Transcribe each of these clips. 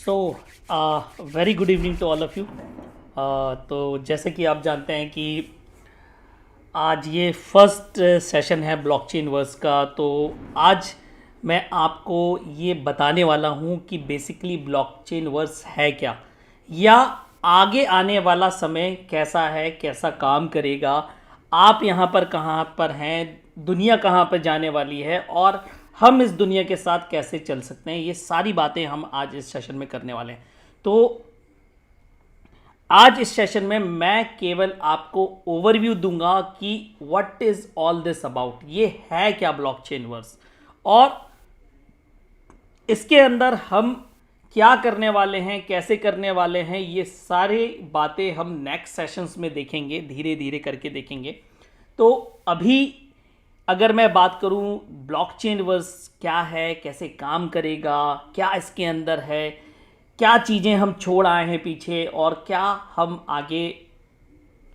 So very good evening to all of you. तो जैसे कि आप जानते हैं कि आज ये फर्स्ट सेशन है ब्लॉकचेन वर्स का। तो आज मैं आपको ये बताने वाला हूँ कि बेसिकली ब्लॉकचेन वर्स है क्या, या आगे आने वाला समय कैसा है, कैसा काम करेगा, आप यहाँ पर कहाँ पर हैं, दुनिया कहाँ पर जाने वाली है और हम इस दुनिया के साथ कैसे चल सकते हैं। ये सारी बातें हम आज इस सेशन में करने वाले हैं। तो आज इस सेशन में मैं केवल आपको ओवरव्यू दूंगा कि what is all this about, ये है क्या ब्लॉकचेन वर्स, और इसके अंदर हम क्या करने वाले हैं, कैसे करने वाले हैं, ये सारी बातें हम नेक्स्ट सेशंस में देखेंगे, धीरे धीरे करके देखेंगे। तो अभी अगर मैं बात करूं ब्लॉकचेन वर्स क्या है, कैसे काम करेगा, क्या इसके अंदर है, क्या चीज़ें हम छोड़ आए हैं पीछे और क्या हम आगे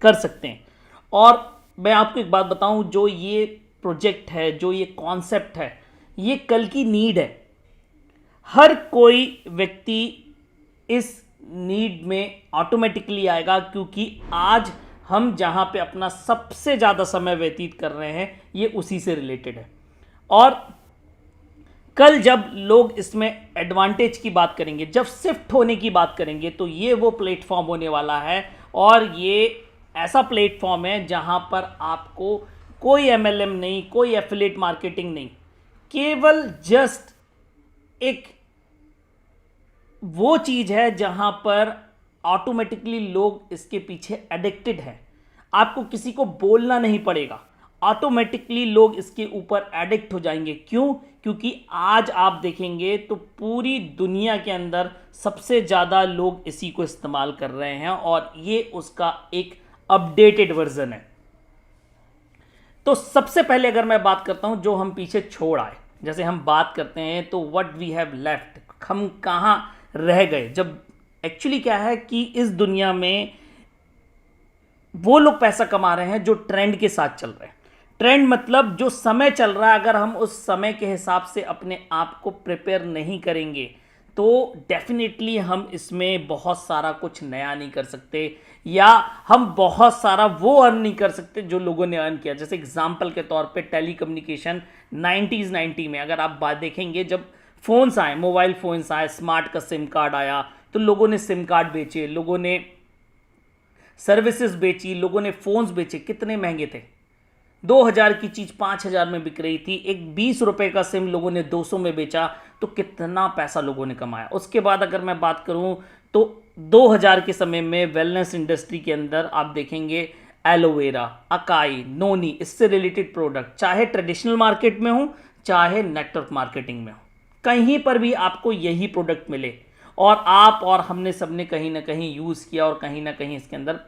कर सकते हैं। और मैं आपको एक बात बताऊं, जो ये प्रोजेक्ट है, जो ये कॉन्सेप्ट है, ये कल की नीड है। हर कोई व्यक्ति इस नीड में ऑटोमेटिकली आएगा, क्योंकि आज हम जहां पे अपना सबसे ज़्यादा समय व्यतीत कर रहे हैं ये उसी से रिलेटेड है। और कल जब लोग इसमें एडवांटेज की बात करेंगे, जब शिफ्ट होने की बात करेंगे, तो ये वो प्लेटफॉर्म होने वाला है। और ये ऐसा प्लेटफॉर्म है जहां पर आपको कोई एमएलएम नहीं, कोई एफिलिएट मार्केटिंग नहीं, केवल जस्ट एक वो चीज़ है जहां पर ऑटोमेटिकली लोग इसके पीछे एडिक्टेड हैं। आपको किसी को बोलना नहीं पड़ेगा, ऑटोमेटिकली लोग इसके ऊपर एडिक्ट हो जाएंगे। क्यों? क्योंकि आज आप देखेंगे तो पूरी दुनिया के अंदर सबसे ज़्यादा लोग इसी को इस्तेमाल कर रहे हैं और ये उसका एक अपडेटेड वर्जन है। तो सबसे पहले अगर मैं बात करता हूं जो हम पीछे छोड़ आए, जैसे हम बात करते हैं तो व्हाट वी हैव लेफ्ट, हम कहाँ रह गए। जब एक्चुअली क्या है कि इस दुनिया में वो लोग पैसा कमा रहे हैं जो ट्रेंड के साथ चल रहे हैं। ट्रेंड मतलब जो समय चल रहा है, अगर हम उस समय के हिसाब से अपने आप को प्रिपेयर नहीं करेंगे तो डेफिनेटली हम इसमें बहुत सारा कुछ नया नहीं कर सकते, या हम बहुत सारा वो अर्न नहीं कर सकते जो लोगों ने अर्न किया। जैसे एग्जांपल के तौर पे टेली कम्युनिकेशन 90s में अगर आप बात देखेंगे, जब फ़ोन्स आए, मोबाइल फ़ोन्स आए, स्मार्ट का सिम कार्ड आया, तो लोगों ने सिम कार्ड बेचे, लोगों ने सर्विसेज बेची, लोगों ने फ़ोन्स बेचे। कितने महंगे थे, 2000 की चीज़ 5000 में बिक रही थी। एक 20 रुपए का सिम लोगों ने 200 में बेचा, तो कितना पैसा लोगों ने कमाया। उसके बाद अगर मैं बात करूं तो 2000 के समय में वेलनेस इंडस्ट्री के अंदर आप देखेंगे एलोवेरा, अकाई, नोनी, इससे रिलेटेड प्रोडक्ट, चाहे ट्रेडिशनल मार्केट में हो चाहे नेटवर्क मार्केटिंग में हो, कहीं पर भी आपको यही प्रोडक्ट मिले और आप और हमने सबने कहीं ना कहीं यूज़ किया और कहीं ना कहीं इसके अंदर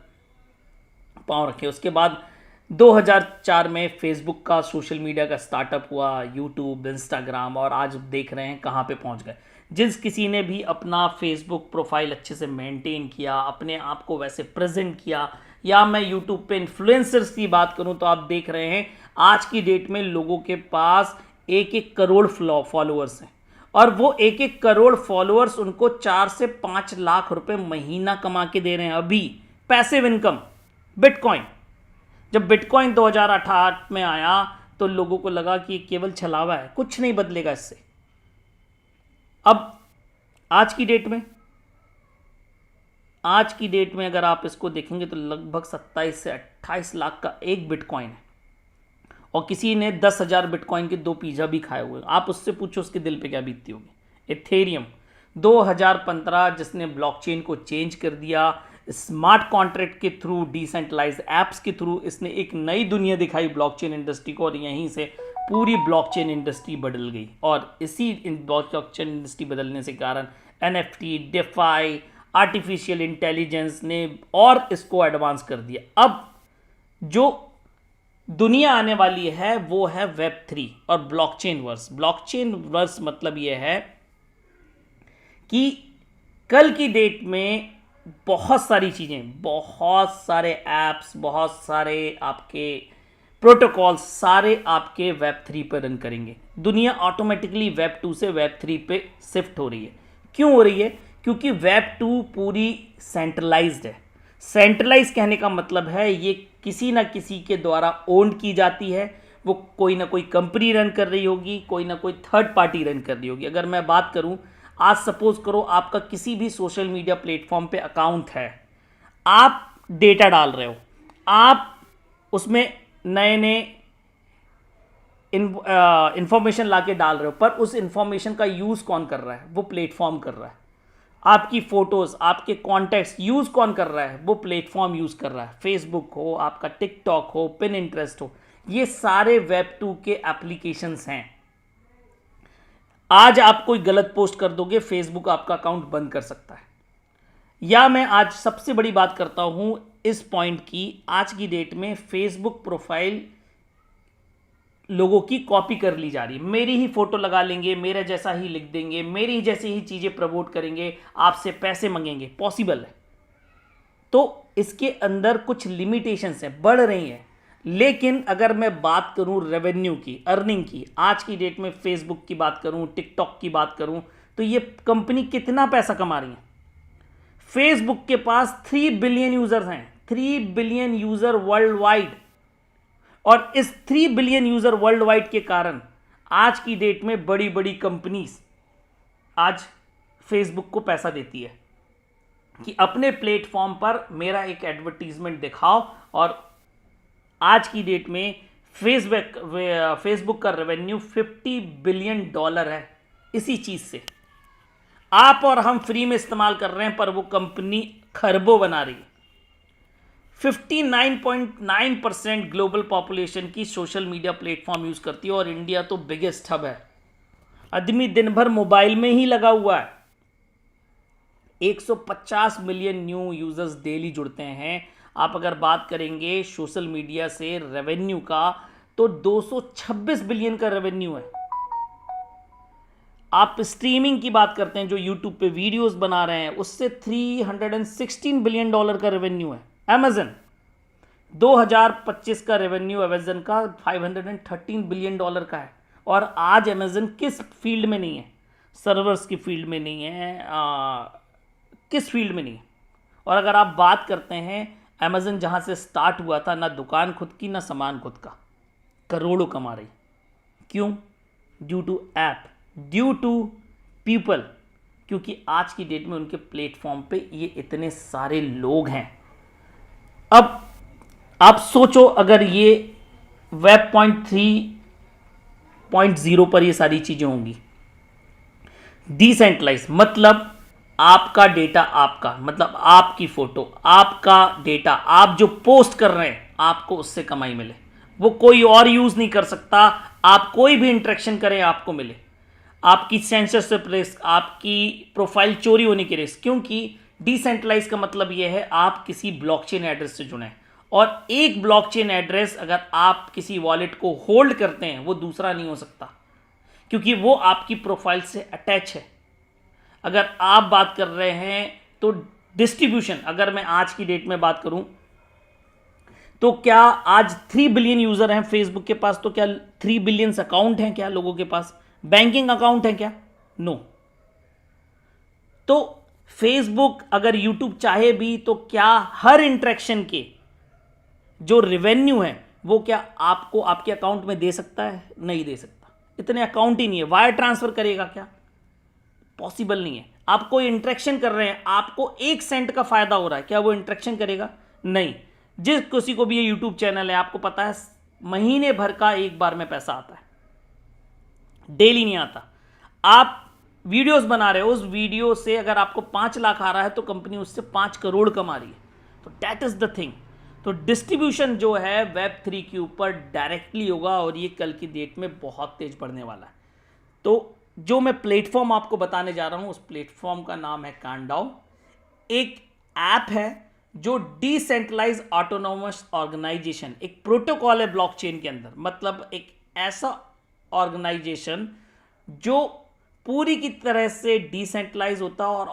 पाँव रखे। उसके बाद 2004 में फेसबुक का, सोशल मीडिया का स्टार्टअप हुआ, यूट्यूब, इंस्टाग्राम, और आज देख रहे हैं कहाँ पे पहुँच गए। जिस किसी ने भी अपना फेसबुक प्रोफाइल अच्छे से मेंटेन किया, अपने आप को वैसे प्रेजेंट किया, या मैं यूट्यूब पे इन्फ्लुएंसर्स की बात करूं तो आप देख रहे हैं आज की डेट में लोगों के पास 1-1 करोड़ फॉलोअर्स हैं, और वो 1-1 करोड़ फॉलोअर्स उनको 4 से 5 लाख रुपए महीना कमा के दे रहे हैं। अभी पैसिव इनकम। बिटकॉइन, जब बिटकॉइन 2008 में आया तो लोगों को लगा कि केवल छलावा है, कुछ नहीं बदलेगा इससे। अब आज की डेट में अगर आप इसको देखेंगे तो लगभग 27 से 28 लाख का एक बिटकॉइन है, और किसी ने 10,000 बिटकॉइन के 2 पिज़्ज़ा भी खाए हुए। आप उससे पूछो उसके दिल पे क्या बीतती होगी। इथेरियम 2015, जिसने ब्लॉकचेन को चेंज कर दिया, स्मार्ट कॉन्ट्रैक्ट के थ्रू, डिसेंट्रलाइज ऐप्स के थ्रू इसने एक नई दुनिया दिखाई ब्लॉकचेन इंडस्ट्री को, और यहीं से पूरी ब्लॉकचेन इंडस्ट्री बदल गई। और इसी ब्लॉकचेन इंडस्ट्री बदलने से कारण एनएफटी, डेफाई, आर्टिफिशियल इंटेलिजेंस ने और इसको एडवांस कर दिया। अब जो दुनिया आने वाली है वो है वेब3 और ब्लॉकचेन वर्स। ब्लॉकचेन वर्स मतलब ये है कि कल की डेट में बहुत सारी चीज़ें, बहुत सारे ऐप्स, बहुत सारे आपके प्रोटोकॉल, सारे आपके वेब3 पर रन करेंगे। दुनिया ऑटोमेटिकली वेब2 से वेब3 पे शिफ्ट हो रही है। क्यों हो रही है? क्योंकि वेब 2 पूरी सेंट्रलाइज्ड है। सेंट्रलाइज कहने का मतलब है ये किसी ना किसी के द्वारा ओन की जाती है, वो कोई ना कोई कंपनी रन कर रही होगी, कोई ना कोई थर्ड पार्टी रन कर रही होगी। अगर मैं बात करूं, आज सपोज करो आपका किसी भी सोशल मीडिया प्लेटफॉर्म पे अकाउंट है, आप डेटा डाल रहे हो, आप उसमें नए नए इंफॉर्मेशन लाके डाल रहे हो, पर उस इंफॉर्मेशन का यूज़ कौन कर रहा है? वो प्लेटफॉर्म कर रहा है। आपकी फोटोज़, आपके कॉन्टैक्ट्स यूज़ कौन कर रहा है? वो प्लेटफॉर्म यूज़ कर रहा है। फेसबुक हो, आपका टिकटॉक हो, पिनिंटरेस्ट हो, ये सारे वेब 2 के एप्लीकेशंस हैं। आज आप कोई गलत पोस्ट कर दोगे, फेसबुक आपका अकाउंट बंद कर सकता है। या मैं आज सबसे बड़ी बात करता हूं इस पॉइंट की, आज की डेट में फेसबुक प्रोफाइल लोगों की कॉपी कर ली जा रही है। मेरी ही फोटो लगा लेंगे, मेरे जैसा ही लिख देंगे, मेरी जैसी ही चीज़ें प्रमोट करेंगे, आपसे पैसे मांगेंगे। पॉसिबल है। तो इसके अंदर कुछ लिमिटेशंस हैं, बढ़ रही हैं। लेकिन अगर मैं बात करूं रेवेन्यू की, अर्निंग की, आज की डेट में फेसबुक की बात करूं, टिकटॉक की बात करूं, तो ये कंपनी कितना पैसा कमा रही है? फेसबुक के पास 3 बिलियन यूजर्स हैं, 3 बिलियन यूजर वर्ल्ड वाइड। और इस 3 बिलियन यूजर वर्ल्ड वाइड के कारण आज की डेट में बड़ी बड़ी कंपनीज आज फेसबुक को पैसा देती है कि अपने प्लेटफॉर्म पर मेरा एक एडवर्टीजमेंट दिखाओ। और आज की डेट में फेसबुक का रेवेन्यू $50 बिलियन है इसी चीज से। आप और हम फ्री में इस्तेमाल कर रहे हैं, पर वो कंपनी खरबों बना रही है। 59.9% ग्लोबल पॉपुलेशन की सोशल मीडिया प्लेटफॉर्म यूज करती है, और इंडिया तो बिगेस्ट हब है। आदमी दिन भर मोबाइल में ही लगा हुआ है। 150 मिलियन न्यू यूजर्स डेली जुड़ते हैं। आप अगर बात करेंगे सोशल मीडिया से रेवेन्यू का, तो 226 बिलियन का रेवेन्यू है। आप स्ट्रीमिंग की बात करते हैं, जो यूट्यूब पे वीडियोस बना रहे हैं, उससे $316 बिलियन का रेवेन्यू है। अमेजन 2025 का रेवेन्यू अमेजन का $513 बिलियन का है। और आज अमेजन किस फील्ड में नहीं है? सर्वर्स की फील्ड में नहीं है, किस फील्ड में नहीं है? और अगर आप बात करते हैं, अमेजन जहां से स्टार्ट हुआ था, ना दुकान खुद की ना सामान खुद का, करोड़ों कमा रही। क्यों? Due to app, due to people, क्योंकि आज की डेट में उनके प्लेटफॉर्म पे ये इतने सारे लोग हैं। अब आप सोचो, अगर ये वेब 3.0 पर ये सारी चीजें होंगी, डिसेंट्रलाइज, मतलब आपका डेटा आपका, मतलब आपकी फोटो, आपका डेटा, आप जो पोस्ट कर रहे हैं, आपको उससे कमाई मिले, वो कोई और यूज नहीं कर सकता। आप कोई भी इंटरेक्शन करें, आपको मिले। आपकी सेंसरशिप रिस्क, आपकी प्रोफाइल चोरी होने की रिस्क, क्योंकि डिसेंट्रलाइज का मतलब यह है आप किसी ब्लॉकचेन एड्रेस से जुड़े, और एक ब्लॉकचेन एड्रेस अगर आप किसी वॉलेट को होल्ड करते हैं, वो दूसरा नहीं हो सकता, क्योंकि वो आपकी प्रोफाइल से अटैच है। अगर आप बात कर रहे हैं तो डिस्ट्रीब्यूशन, अगर मैं आज की डेट में बात करूं, तो क्या आज 3 बिलियन यूजर हैं फेसबुक के पास, तो क्या 3 बिलियन अकाउंट हैं क्या लोगों के पास? बैंकिंग अकाउंट है क्या? नो। तो फेसबुक अगर यूट्यूब चाहे भी, तो क्या हर इंटरेक्शन के जो रेवेन्यू है वो क्या आपको आपके अकाउंट में दे सकता है? नहीं दे सकता। इतने अकाउंट ही नहीं है। वायर ट्रांसफर करेगा क्या? पॉसिबल नहीं है। आप कोई इंटरेक्शन कर रहे हैं, आपको 1 सेंट का फायदा हो रहा है, क्या वो इंटरेक्शन करेगा? नहीं। जिस किसी को भी ये यूट्यूब चैनल है, आपको पता है महीने भर का एक बार में पैसा आता है, डेली नहीं आता। आप वीडियोस बना रहे हो, उस वीडियो से अगर आपको 5 लाख आ रहा है, तो कंपनी उससे 5 करोड़ कमा रही है। तो दैट इज द थिंग। तो डिस्ट्रीब्यूशन जो है वेब 3 के ऊपर डायरेक्टली होगा, और ये कल की डेट में बहुत तेज बढ़ने वाला है। तो जो मैं प्लेटफॉर्म आपको बताने जा रहा हूं, उस प्लेटफॉर्म का नाम है कांडाओ। एक ऐप है जो डिसेंट्रलाइज ऑटोनोमस ऑर्गेनाइजेशन, एक प्रोटोकॉल है ब्लॉकचेन के अंदर, मतलब एक ऐसा ऑर्गेनाइजेशन जो पूरी की तरह से डिसेंट्रलाइज होता है और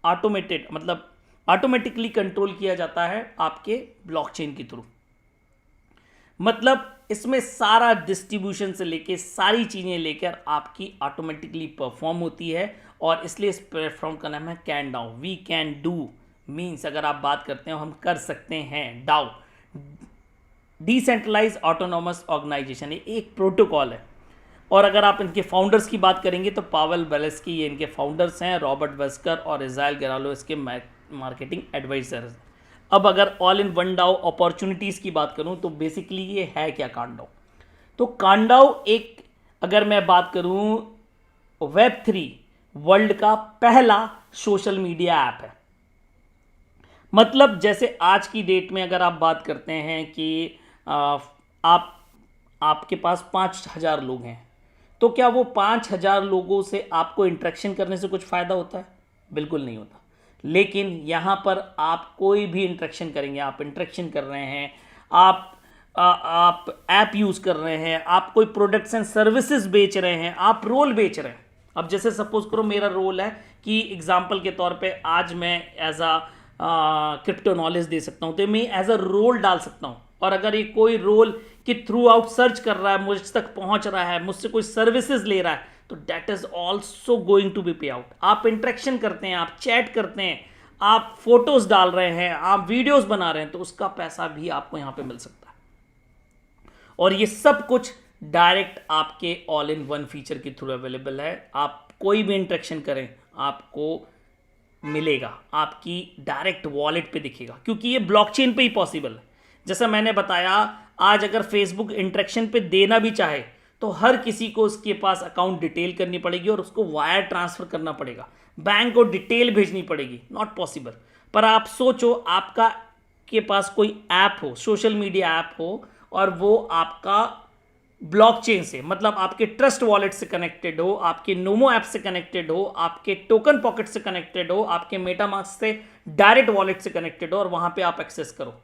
ऑटोमेटेड, मतलब ऑटोमेटिकली कंट्रोल किया जाता है आपके ब्लॉकचेन के थ्रू। मतलब इसमें सारा डिस्ट्रीब्यूशन से लेके सारी चीजें लेकर आपकी ऑटोमेटिकली परफॉर्म होती है, और इसलिए इस प्लेटफॉर्म का नाम है कैन डाउ। वी कैन डू मीन्स अगर आप बात करते हो हम कर सकते हैं, डाउ डिसेंट्रलाइज ऑटोनॉमस ऑर्गेनाइजेशन, ये एक प्रोटोकॉल है। और अगर आप इनके फाउंडर्स की बात करेंगे तो पावेल बेलेस्की ये इनके फाउंडर्स हैं, रॉबर्ट वेस्कर और इज़राइल गेरालो इसके मार्केटिंग एडवाइजर्स। अब अगर ऑल इन वन डाउ अपॉर्चुनिटीज़ की बात करूं तो बेसिकली ये है क्या कांडाउ। तो कांडाउ एक, अगर मैं बात करूं, वेब3 वर्ल्ड का पहला सोशल मीडिया ऐप है। मतलब जैसे आज की डेट में अगर आप बात करते हैं कि आपके पास 5,000 लोग हैं, तो क्या वो 5,000 लोगों से आपको इंटरेक्शन करने से कुछ फ़ायदा होता है? बिल्कुल नहीं होता। लेकिन यहाँ पर आप कोई भी इंटरेक्शन करेंगे, आप इंटरेक्शन कर रहे हैं, आप ऐप यूज़ कर रहे हैं, आप कोई प्रोडक्ट्स एंड सर्विसेज बेच रहे हैं, आप रोल बेच रहे हैं। अब जैसे सपोज करो मेरा रोल है कि एग्जाम्पल के तौर पे आज मैं एज अ क्रिप्टो नॉलेज दे सकता हूँ, तो मैं एज अ रोल डाल सकता हूँ। और अगर ये कोई रोल कि थ्रू आउट सर्च कर रहा है, मुझ तक पहुंच रहा है, मुझसे कोई सर्विसेज ले रहा है, तो that is also going to be pay out. आप इंटरेक्शन करते हैं, आप चैट करते हैं, आप फोटोज डाल रहे हैं, आप वीडियोस बना रहे हैं, तो उसका पैसा भी आपको यहां पे मिल सकता है। और ये सब कुछ डायरेक्ट आपके ऑल इन वन फीचर के थ्रू अवेलेबल है। आप कोई भी इंटरेक्शन करें आपको मिलेगा, आपकी डायरेक्ट वॉलेट पे दिखेगा, क्योंकि ये ब्लॉकचेन पे ही पॉसिबल है। जैसा मैंने बताया, आज अगर फेसबुक इंटरेक्शन पे देना भी चाहे तो हर किसी को उसके पास अकाउंट डिटेल करनी पड़ेगी और उसको वायर ट्रांसफर करना पड़ेगा, बैंक को डिटेल भेजनी पड़ेगी, नॉट पॉसिबल। पर आप सोचो आपका के पास कोई ऐप हो, सोशल मीडिया ऐप हो, और वो आपका ब्लॉकचेन से, मतलब आपके ट्रस्ट वॉलेट से कनेक्टेड हो, आपके नोमो ऐप से कनेक्टेड हो, आपके टोकन पॉकेट से कनेक्टेड हो, आपके मेटामास्क से डायरेक्ट वॉलेट से कनेक्टेड हो, और वहां पे आप एक्सेस करो,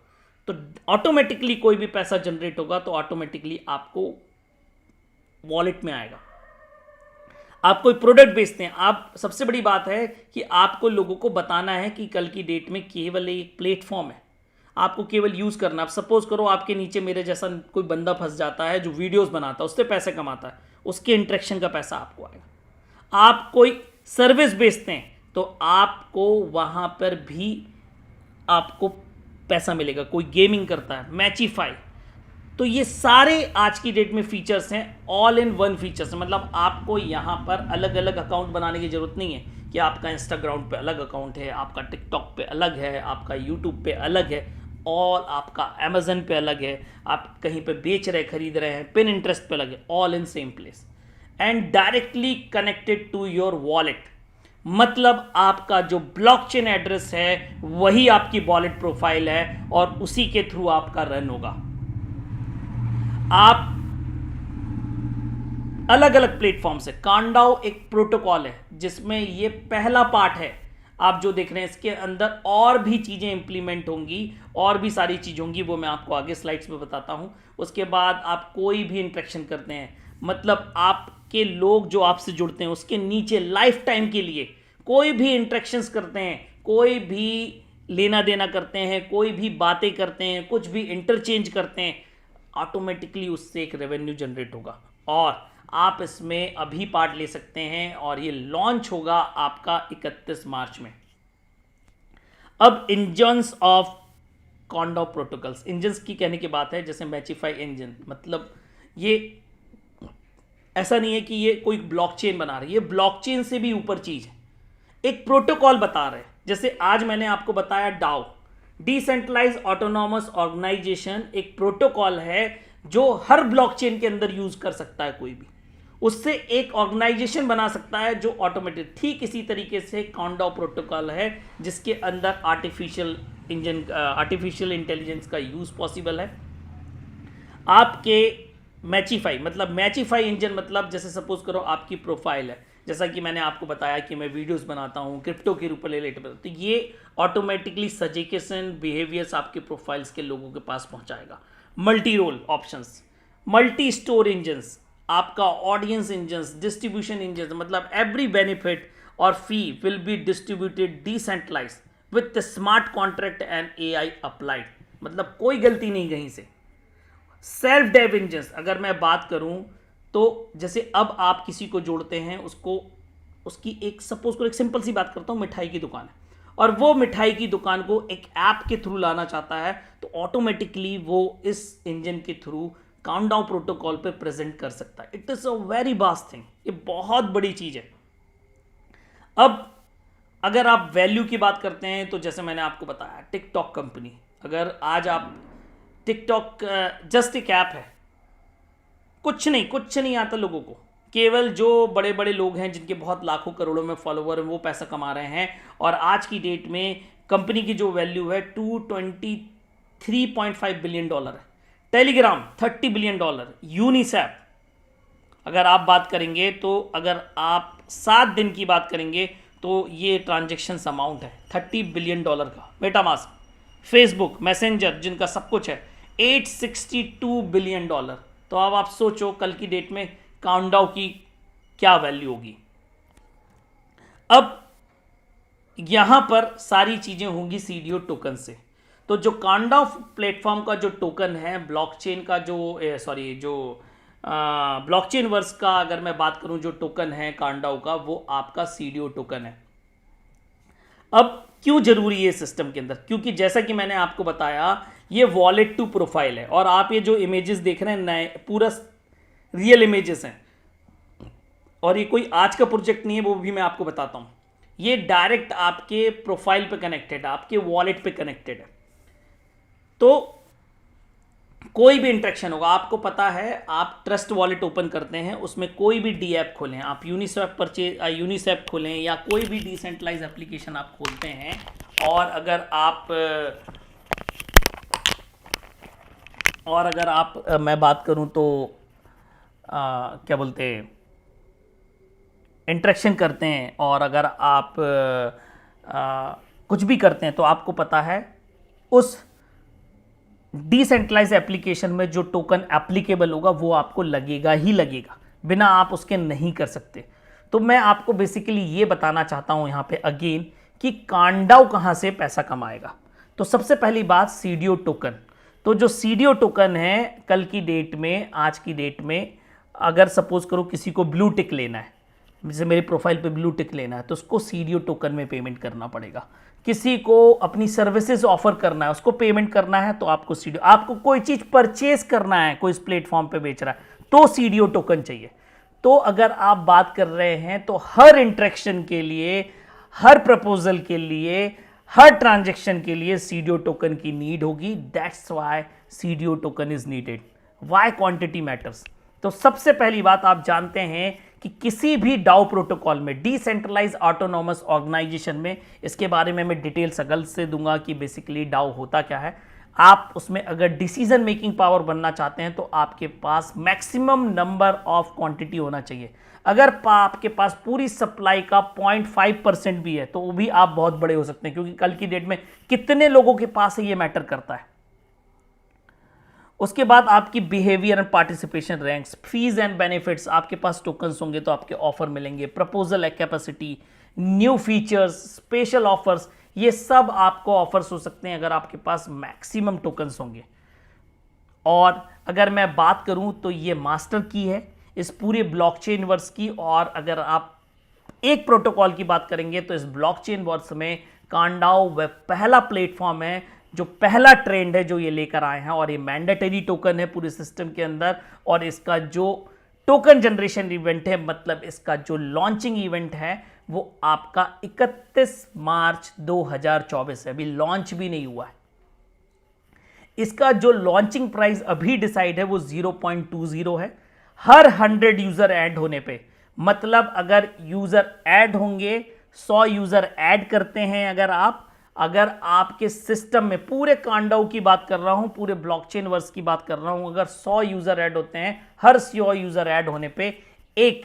तो ऑटोमेटिकली कोई भी पैसा जनरेट होगा तो ऑटोमेटिकली आपको वॉलेट में आएगा। आप कोई प्रोडक्ट बेचते हैं, आप, सबसे बड़ी बात है कि आपको लोगों को बताना है कि कल की डेट में केवल एक प्लेटफॉर्म है, आपको केवल यूज़ करना। आप सपोज करो आपके नीचे मेरे जैसा कोई बंदा फंस जाता है जो वीडियोस बनाता है, उससे पैसे कमाता है, उसके इंटरेक्शन का पैसा आपको आएगा। आप कोई सर्विस बेचते हैं तो आपको वहाँ पर भी आपको पैसा मिलेगा। कोई गेमिंग करता है, मैचीफाई, तो ये सारे आज की डेट में फीचर्स हैं, ऑल इन वन फीचर्स। मतलब आपको यहाँ पर अलग अलग अकाउंट बनाने की ज़रूरत नहीं है कि आपका इंस्टाग्राम पे अलग अकाउंट है, आपका टिकटॉक पे अलग है, आपका यूट्यूब पे अलग है, और आपका अमेजन पे अलग है, आप कहीं पे बेच रहे खरीद रहे हैं, पिन इंटरेस्ट पे अलग है, all in same place and directly connected to your wallet. मतलब आपका जो ब्लॉकचेन एड्रेस है वही आपकी वॉलेट प्रोफाइल है और उसी के थ्रू आपका रन होगा। आप अलग अलग प्लेटफॉर्म से, कांडाउ एक प्रोटोकॉल है जिसमें ये पहला पार्ट है आप जो देख रहे हैं, इसके अंदर और भी चीज़ें इंप्लीमेंट होंगी, और भी सारी चीज़ होंगी, वो मैं आपको आगे स्लाइड्स में बताता हूं। उसके बाद आप कोई भी इंटरेक्शन करते हैं, मतलब आपके लोग जो आपसे जुड़ते हैं उसके नीचे लाइफ टाइम के लिए कोई भी इंटरेक्शंस करते हैं, कोई भी लेना देना करते हैं, कोई भी बातें करते हैं, कुछ भी इंटरचेंज करते हैं, ऑटोमेटिकली उससे एक रेवेन्यू जनरेट होगा। और आप इसमें अभी पार्ट ले सकते हैं और ये लॉन्च होगा आपका 31 मार्च में। अब इंजन्स ऑफ कांडाउ प्रोटोकॉल्स, इंजन्स की कहने की बात है, जैसे मैचीफाई इंजन, मतलब ये ऐसा नहीं है कि ये कोई ब्लॉकचेन बना रही है, ये ब्लॉकचेन से भी ऊपर चीज है, एक प्रोटोकॉल बता रहे हैं। जैसे आज मैंने आपको बताया डाउ, डिसेंट्रलाइज ऑटोनॉमस ऑर्गेनाइजेशन, एक प्रोटोकॉल है जो हर ब्लॉकचेन के अंदर यूज कर सकता है कोई भी, उससे एक ऑर्गेनाइजेशन बना सकता है जो ऑटोमेटेड। ठीक इसी तरीके से कांडाउ प्रोटोकॉल है जिसके अंदर आर्टिफिशियल इंटेलिजेंस का यूज पॉसिबल है। आपके मैचीफाई, मतलब मैचीफाई इंजन, मतलब जैसे सपोज करो आपकी प्रोफाइल है, जैसा कि मैंने आपको बताया कि मैं वीडियोस बनाता हूँ क्रिप्टो के ऊपर रिलेटेड, तो ये ऑटोमेटिकली सजेशन बिहेवियर्स आपके प्रोफाइल्स के लोगों के पास पहुँचाएगा। Multi role options, multi store engines, आपका ऑडियंस इंजन्स, डिस्ट्रीब्यूशन इंजन्स, मतलब एवरी बेनिफिट और fee will be distributed decentralise with smart contract and AI applied, मतलब कोई गलती नहीं कहीं से। सेल्फ डेव इंजन्स, अगर मैं बात करूं तो जैसे अब आप किसी को जोड़ते हैं, उसको उसकी एक सपोज को एक सिंपल सी बात करता हूँ, मिठाई की दुकान है और वो मिठाई की दुकान को एक ऐप के थ्रू लाना चाहता है, तो ऑटोमेटिकली वो इस इंजन के थ्रू काउंटडाउन प्रोटोकॉल पे प्रेजेंट कर सकता है। It is a very vast thing, ये बहुत बड़ी चीज़ है। अब अगर आप वैल्यू की बात करते हैं तो जैसे मैंने आपको बताया टिकटॉक कंपनी, अगर आज आप टिकटॉक जस्ट एक ऐप है, कुछ नहीं आता लोगों को, केवल जो बड़े बड़े लोग हैं जिनके बहुत लाखों करोड़ों में फॉलोवर हैं वो पैसा कमा रहे हैं। और आज की डेट में कंपनी की जो वैल्यू है $223.5 बिलियन है। टेलीग्राम $30 बिलियन, यूनिसेफ अगर आप बात करेंगे तो अगर आप 7 दिन की बात करेंगे तो ये ट्रांजैक्शन अमाउंट है $30 बिलियन का। मेटामास्क, फेसबुक, मैसेंजर जिनका सब कुछ है $862 बिलियन। तो अब आप सोचो कल की डेट में काउंटडाउन की क्या वैल्यू होगी। अब यहां पर सारी चीजें होंगी सीडीओ टोकन से। तो जो काउंटडाउन प्लेटफॉर्म का जो टोकन है, ब्लॉकचेन का जो ब्लॉकचेन वर्स का अगर मैं बात करूं जो टोकन है काउंटडाउन का, वो आपका सीडीओ टोकन है। अब क्यों जरूरी है सिस्टम के अंदर, क्योंकि जैसा कि मैंने आपको बताया ये वॉलेट टू प्रोफाइल है और आप ये जो इमेजेस देख रहे हैं नए पूरा रियल इमेजेस हैं और ये कोई आज का प्रोजेक्ट नहीं है, वो भी मैं आपको बताता हूं। ये डायरेक्ट आपके प्रोफाइल पे कनेक्टेड है, आपके वॉलेट पे कनेक्टेड है। तो कोई भी इंटरेक्शन होगा, आपको पता है आप ट्रस्ट वॉलेट ओपन करते हैं, उसमें कोई भी डी ऐप खोलें, आप यूनिसेफ खोलें या कोई भी डिसेंट्रलाइज एप्लीकेशन आप खोलते हैं और अगर आप मैं बात करूं तो क्या बोलते हैं इंटरेक्शन करते हैं और अगर आप कुछ भी करते हैं तो आपको पता है उस डिसेंट्रलाइज एप्लीकेशन में जो टोकन एप्लीकेबल होगा वो आपको लगेगा ही लगेगा, बिना आप उसके नहीं कर सकते। तो मैं आपको बेसिकली ये बताना चाहता हूं यहां पे अगेन कि काउंटडाउन कहां से पैसा कमाएगा। तो सबसे पहली बात सीडीओ टोकन। तो जो सीडीओ टोकन है कल की डेट में, आज की डेट में अगर सपोज करो किसी को ब्लू टिक लेना है, जैसे मेरे प्रोफाइल पे ब्लू टिक लेना है तो उसको सीडीओ टोकन में पेमेंट करना पड़ेगा। किसी को अपनी सर्विसेज ऑफर करना है, उसको पेमेंट करना है तो आपको सीडीओ, आपको कोई चीज परचेज करना है, कोई इस प्लेटफॉर्म पे बेच रहा है तो सीडीओ टोकन चाहिए। तो अगर आप बात कर रहे हैं तो हर इंटरेक्शन के लिए, हर प्रपोजल के लिए, हर ट्रांजैक्शन के लिए सीडीओ टोकन की नीड होगी। That's why CDO token is needed, why quantity matters. तो सबसे पहली बात आप जानते हैं कि किसी भी डाउ प्रोटोकॉल में, डिसेंट्रलाइज ऑटोनॉमस ऑर्गेनाइजेशन में, इसके बारे में मैं डिटेल सगल से दूंगा कि बेसिकली डाउ होता क्या है। आप उसमें अगर डिसीजन मेकिंग पावर बनना चाहते हैं तो आपके पास मैक्सिमम नंबर ऑफ क्वांटिटी होना चाहिए। अगर आपके पास पूरी सप्लाई का 0.5% भी है तो वो भी आप बहुत बड़े हो सकते हैं, क्योंकि कल की डेट में कितने लोगों के पास है ये मैटर करता है। उसके बाद आपकी behaviour and participation ranks, fees and benefits, आपके पास टोकन्स होंगे तो आपके ऑफर मिलेंगे, proposal capacity, new features, special offers, ये सब आपको ऑफर्स हो सकते हैं अगर आपके पास मैक्सिमम टोकन्स होंगे। और अगर मैं बात करूं तो ये मास्टर की है इस पूरे ब्लॉकचेन वर्स की। और अगर आप एक प्रोटोकॉल की बात करेंगे तो इस ब्लॉकचेन वर्स में काउंटडाउन वह पहला प्लेटफॉर्म है, जो पहला ट्रेंड है जो ये लेकर आए हैं, और ये मैंडेटरी टोकन है पूरे सिस्टम के अंदर। और इसका जो टोकन जनरेशन इवेंट है, मतलब इसका जो लॉन्चिंग इवेंट है, वो आपका 31 मार्च 2024 है, अभी लॉन्च भी नहीं हुआ है। इसका जो लॉन्चिंग प्राइस अभी डिसाइड है वो 0.20 है हर 100 यूजर ऐड होने पे। मतलब अगर यूजर ऐड होंगे, 100 यूजर ऐड करते हैं अगर आपके सिस्टम में, पूरे काउंटडाउन की बात कर रहा हूं, पूरे ब्लॉकचेन वर्स की बात कर रहा हूं, अगर 100 यूजर ऐड होते हैं, हर 100 यूजर ऐड होने पे 1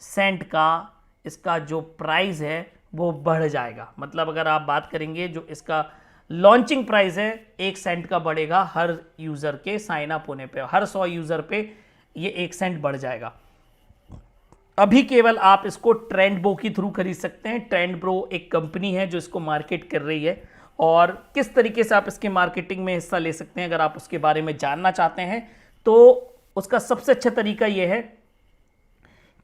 सेंट का इसका जो प्राइस है वो बढ़ जाएगा। मतलब अगर आप बात करेंगे जो इसका लॉन्चिंग प्राइस है 1 सेंट का बढ़ेगा हर यूजर के साइन अप होने पे, हर 100 यूजर पे ये 1 सेंट बढ़ जाएगा। अभी केवल आप इसको ट्रेंडब्रो के थ्रू खरीद सकते हैं। ट्रेंडब्रो एक कंपनी है जो इसको मार्केट कर रही है, और किस तरीके से आप इसके मार्केटिंग में हिस्सा ले सकते हैं अगर आप उसके बारे में जानना चाहते हैं तो उसका सबसे अच्छा तरीका यह है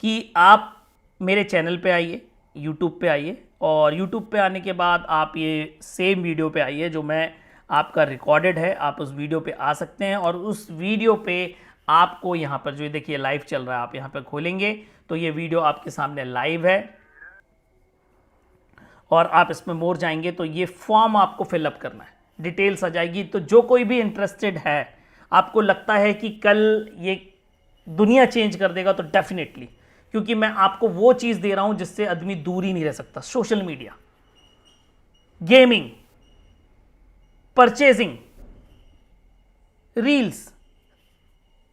कि आप मेरे चैनल पे आइए, यूट्यूब पे आइए, और यूट्यूब पे आने के बाद आप ये सेम वीडियो पे आइए जो मैं आपका रिकॉर्डेड है, आप उस वीडियो पे आ सकते हैं। और उस वीडियो पे आपको यहाँ पर जो देखिए लाइव चल रहा है, आप यहाँ पर खोलेंगे तो ये वीडियो आपके सामने लाइव है, और आप इसमें मोर जाएंगे तो ये फॉर्म आपको फिलअप करना है, डिटेल्स आ जाएगी। तो जो कोई भी इंटरेस्टेड है, आपको लगता है कि कल ये दुनिया चेंज कर देगा, तो डेफिनेटली, क्योंकि मैं आपको वो चीज़ दे रहा हूं जिससे आदमी दूर ही नहीं रह सकता। Social media, gaming, purchasing, reels,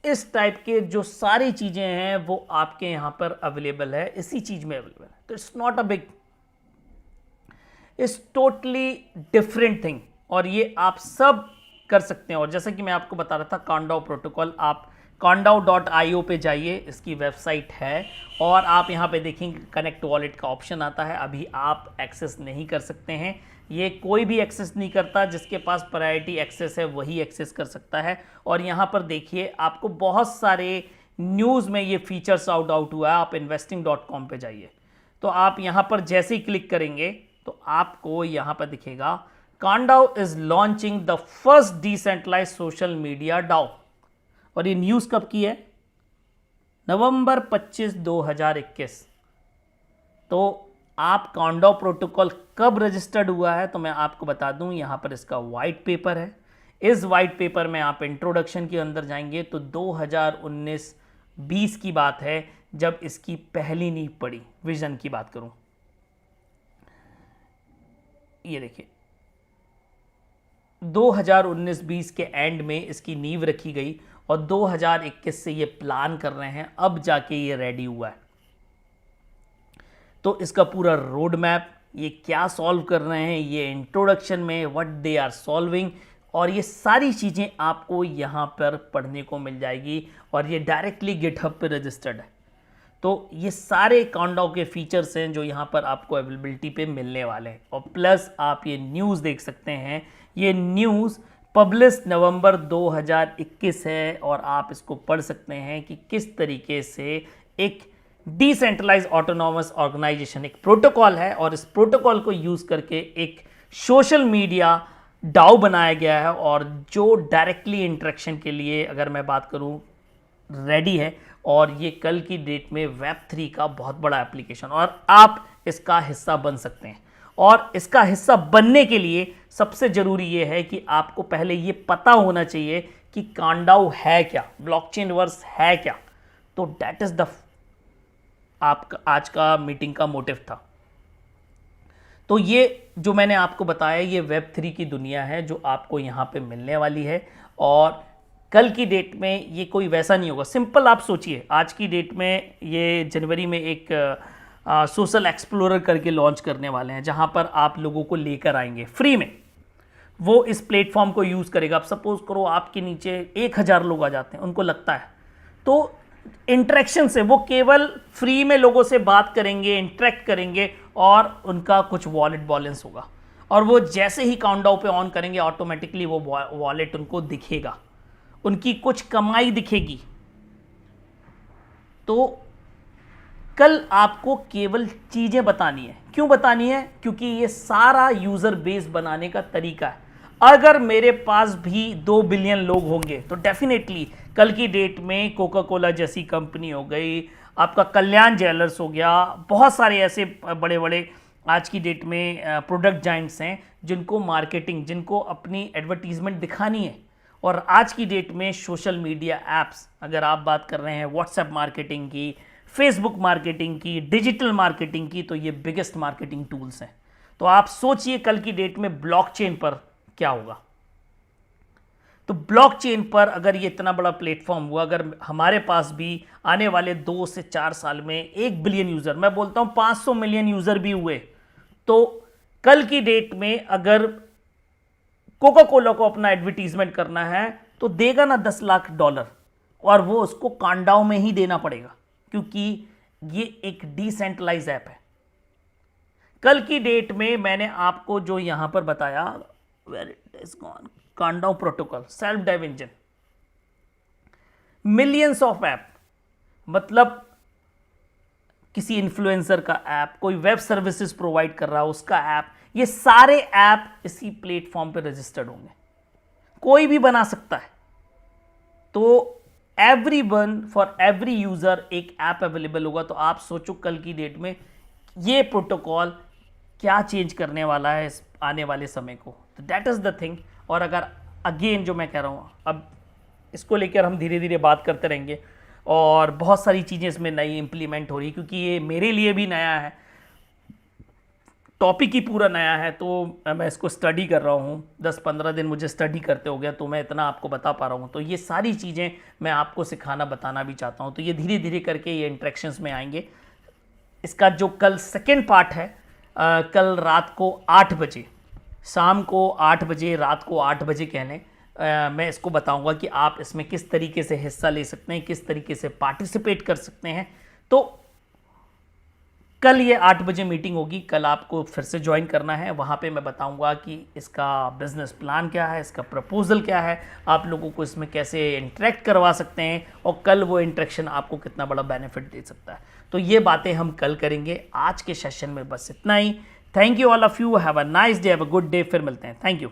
इस टाइप के जो सारी चीज़ें हैं वो आपके यहां पर अवेलेबल है, इसी चीज़ में अवेलेबल है। तो it's not a big, it's totally different thing, और ये आप सब कर सकते हैं। और जैसा कि मैं आपको बता रहा था, कॉन्डाओ प्रोटोकॉल, आप condao.io पे जाइए, इसकी वेबसाइट है, और आप यहाँ पे देखेंगे कनेक्ट वॉलेट का ऑप्शन आता है। अभी आप एक्सेस नहीं कर सकते हैं, ये कोई भी एक्सेस नहीं करता, जिसके पास प्रायोरिटी एक्सेस है वही एक्सेस कर सकता है। और यहाँ पर देखिए आपको बहुत सारे न्यूज़ में ये फीचर्स आउट हुआ है। आप investing.com पे जाइए, तो आप यहाँ पर जैसे ही क्लिक करेंगे तो आपको यहाँ पर दिखेगा Condao is launching the first decentralize social media DAO. और ये न्यूज़ कब की है? नवंबर 25, 2021। तो आप कॉन्डाओ प्रोटोकॉल कब रजिस्टर्ड हुआ है, तो मैं आपको बता दूं, यहाँ पर इसका वाइट पेपर है। इस वाइट पेपर में आप इंट्रोडक्शन के अंदर जाएंगे तो 2019-20 की बात है जब इसकी पहली नींव पड़ी। विजन की बात करूं, ये देखिए 2019-20 के एंड में इसकी नींव रखी गई, और 2021 से ये प्लान कर रहे हैं, अब जाके ये रेडी हुआ है। तो इसका पूरा रोड मैप, ये क्या सॉल्व कर रहे हैं, ये इंट्रोडक्शन में व्हाट दे आर सॉल्विंग, और ये सारी चीज़ें आपको यहाँ पर पढ़ने को मिल जाएगी। और ये डायरेक्टली गिटहब पे रजिस्टर्ड है। तो ये सारे कॉन्डाओ के फीचर्स हैं जो यहाँ पर आपको अवेलेबिलिटी पे मिलने वाले हैं। और प्लस आप ये न्यूज़ देख सकते हैं, ये न्यूज़ पब्लिश नवंबर 2021 है, और आप इसको पढ़ सकते हैं कि किस तरीके से एक डिसेंट्रलाइज ऑटोनॉमस ऑर्गेनाइजेशन एक प्रोटोकॉल है, और इस प्रोटोकॉल को यूज़ करके एक सोशल मीडिया डाओ बनाया गया है, और जो डायरेक्टली इंटरेक्शन के लिए अगर मैं बात करूं रेडी है। और ये कल की डेट में Web3 का बहुत बड़ा एप्लीकेशन, और आप इसका हिस्सा बन सकते हैं। और इसका हिस्सा बनने के लिए सबसे ज़रूरी ये है कि आपको पहले ये पता होना चाहिए कि कॉन्डाओ है क्या, ब्लॉकचेन वर्स है क्या। तो दैट इज़ द आपका आज का मीटिंग का मोटिव था। तो ये जो मैंने आपको बताया, ये Web3 की दुनिया है जो आपको यहाँ पे मिलने वाली है। और कल की डेट में ये कोई वैसा नहीं होगा। सिंपल आप सोचिए, आज की डेट में ये जनवरी में एक सोशल एक्सप्लोरर करके लॉन्च करने वाले हैं, जहाँ पर आप लोगों को लेकर आएंगे फ्री में। वो इस प्लेटफॉर्म को यूज़ करेगा। आप सपोज करो आपके नीचे 1000 लोग आ जाते हैं, उनको लगता है, तो इंटरेक्शन से वो केवल फ्री में लोगों से बात करेंगे, इंटरेक्ट करेंगे, और उनका कुछ वॉलेट बैलेंस होगा, और वो जैसे ही काउंटडाउन पे ऑन करेंगे ऑटोमेटिकली वो वॉलेट उनको दिखेगा, उनकी कुछ कमाई दिखेगी। तो कल आपको केवल चीज़ें बतानी है। क्यों बतानी है? क्योंकि ये सारा यूज़र बेस बनाने का तरीका है। अगर मेरे पास भी 2 बिलियन लोग होंगे तो डेफिनेटली कल की डेट में कोका कोला जैसी कंपनी हो गई, आपका कल्याण ज्वेलर्स हो गया, बहुत सारे ऐसे बड़े बड़े आज की डेट में प्रोडक्ट जाइंट्स हैं जिनको मार्केटिंग, जिनको अपनी एडवर्टीजमेंट दिखानी है। और आज की डेट में सोशल मीडिया ऐप्स, अगर आप बात कर रहे हैं व्हाट्सएप मार्केटिंग की, फेसबुक मार्केटिंग की, डिजिटल मार्केटिंग की, तो ये बिगेस्ट मार्केटिंग टूल्स हैं। तो आप सोचिए कल की डेट में ब्लॉकचेन पर क्या होगा। तो ब्लॉकचेन पर अगर ये इतना बड़ा प्लेटफॉर्म हुआ, अगर हमारे पास भी आने वाले 2 से 4 साल में 1 बिलियन यूज़र, मैं बोलता हूँ 500 मिलियन यूज़र भी हुए, तो कल की डेट में अगर कोका कोला को अपना एडवर्टीजमेंट करना है तो देगा ना $10 लाख, और वो उसको कॉन्डाओ में ही देना पड़ेगा, क्योंकि ये एक डिसेंट्रलाइज ऐप है। कल की डेट में मैंने आपको जो यहां पर बताया, where it is gone, Condao protocol, self dive engine, millions of app, मतलब किसी इन्फ्लुएंसर का ऐप, कोई वेब सर्विसेज प्रोवाइड कर रहा है उसका ऐप, ये सारे ऐप इसी प्लेटफॉर्म पे रजिस्टर्ड होंगे, कोई भी बना सकता है। तो एवरीवन, फॉर एवरी यूजर एक ऐप अवेलेबल होगा। तो आप सोचो कल की डेट में ये प्रोटोकॉल क्या चेंज करने वाला है इस आने वाले समय को। तो दैट इज़ द थिंग। और अगर अगेन जो मैं कह रहा हूँ, अब इसको लेकर हम धीरे धीरे बात करते रहेंगे और बहुत सारी चीज़ें इसमें नई इम्प्लीमेंट हो रही है, क्योंकि ये मेरे लिए भी नया है, टॉपिक ही पूरा नया है। तो मैं इसको स्टडी कर रहा हूँ, 10-15 दिन मुझे स्टडी करते हो गया, तो मैं इतना आपको बता पा रहा हूँ। तो ये सारी चीज़ें मैं आपको सिखाना बताना भी चाहता हूँ। तो ये धीरे धीरे करके ये इंट्रैक्शंस में आएंगे। इसका जो कल सेकेंड पार्ट है, कल रात को 8 बजे, शाम को 8 बजे, रात को 8 बजे कह लें, मैं इसको बताऊंगा कि आप इसमें किस तरीके से हिस्सा ले सकते हैं, किस तरीके से पार्टिसिपेट कर सकते हैं। तो कल ये 8 बजे मीटिंग होगी, कल आपको फिर से ज्वाइन करना है। वहाँ पे मैं बताऊंगा कि इसका बिजनेस प्लान क्या है, इसका प्रपोजल क्या है, आप लोगों को इसमें कैसे इंटरेक्ट करवा सकते हैं, और कल वो इंटरेक्शन आपको कितना बड़ा बेनिफिट दे सकता है। तो ये बातें हम कल करेंगे। आज के सेशन में बस इतना ही। Thank you all of you, have a nice day, have a good day. फिर मिलते हैं। Thank you.